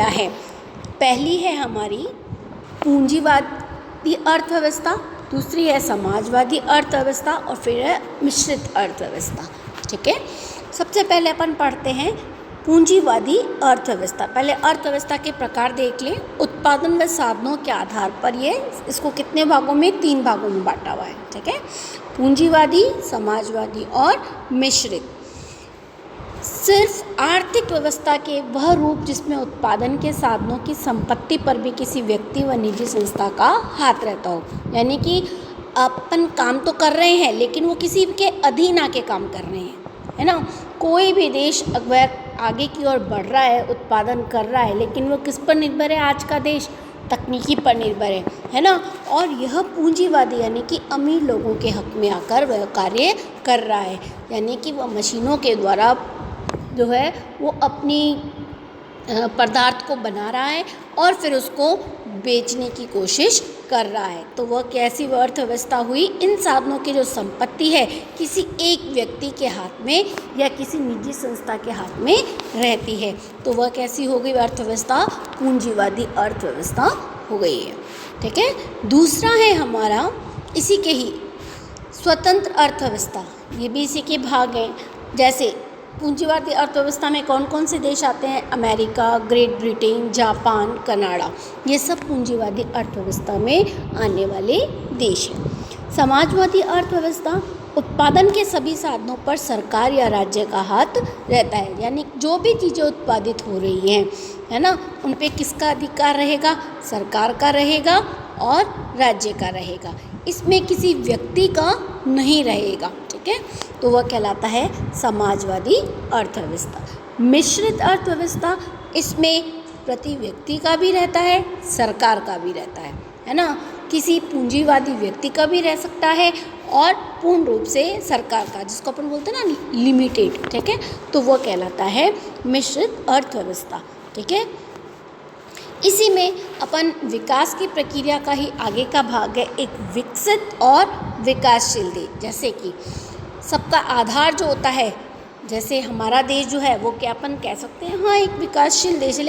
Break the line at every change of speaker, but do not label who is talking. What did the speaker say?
क्या है। पहली है हमारी पूंजीवादी अर्थव्यवस्था, दूसरी है समाजवादी अर्थव्यवस्था और फिर है मिश्रित अर्थव्यवस्था। ठीक है, सबसे पहले अपन पढ़ते हैं पूंजीवादी अर्थव्यवस्था। पहले अर्थव्यवस्था के प्रकार देख लें। उत्पादन व साधनों के आधार पर ये इसको कितने भागों में, 3 भागों में बांटा हुआ है। ठीक है, पूंजीवादी, समाजवादी और मिश्रित। सिर्फ आर्थिक व्यवस्था के वह रूप जिसमें उत्पादन के साधनों की संपत्ति पर भी किसी व्यक्ति व निजी संस्था का हाथ रहता हो, यानी कि अपन काम तो कर रहे हैं लेकिन वो किसी के अधीन आके काम कर रहे हैं, है ना। कोई भी देश अगर आगे की ओर बढ़ रहा है, उत्पादन कर रहा है, लेकिन वो किस पर निर्भर है, आज का देश तकनीकी पर निर्भर है ना। और यह पूंजीवादी यानी कि अमीर लोगों के हक में आकर वह कार्य कर रहा है, यानी कि वह मशीनों के द्वारा जो है वो अपनी पदार्थ को बना रहा है और फिर उसको बेचने की कोशिश कर रहा है। तो वह कैसी अर्थव्यवस्था हुई, इन साधनों की जो संपत्ति है किसी एक व्यक्ति के हाथ में या किसी निजी संस्था के हाथ में रहती है, तो वह कैसी हो गई अर्थव्यवस्था, पूंजीवादी अर्थव्यवस्था हो गई है। ठीक है, दूसरा है हमारा इसी के ही स्वतंत्र अर्थव्यवस्था, ये भी इसी के भाग हैं। जैसे पूंजीवादी अर्थव्यवस्था में कौन कौन से देश आते हैं, America, great Britain, Japan, Canada, ये सब पूंजीवादी अर्थव्यवस्था में आने वाले देश हैं। समाजवादी अर्थव्यवस्था, उत्पादन के सभी साधनों पर सरकार या राज्य का हाथ रहता है, यानी जो भी चीज़ें उत्पादित हो रही हैं, है ना, उन पे किसका अधिकार रहेगा, सरकार का रहेगा और राज्य का रहेगा, इसमें किसी व्यक्ति का नहीं रहेगा। ठीक है, तो वह कहलाता है समाजवादी अर्थव्यवस्था। मिश्रित अर्थव्यवस्था, इसमें प्रति व्यक्ति का भी रहता है, सरकार का भी रहता है ना, किसी पूंजीवादी व्यक्ति का भी रह सकता है और पूर्ण रूप से सरकार का, जिसको अपन बोलते हैं ना लिमिटेड। ठीक है, तो वह कहलाता है मिश्रित अर्थव्यवस्था। ठीक है, इसी में अपन विकास की प्रक्रिया का ही आगे का भाग है, एक विकसित और विकासशील देश। जैसे कि सबका आधार जो होता है, जैसे हमारा देश जो है वो क्या अपन कह सकते हैं, हाँ एक विकासशील देश है।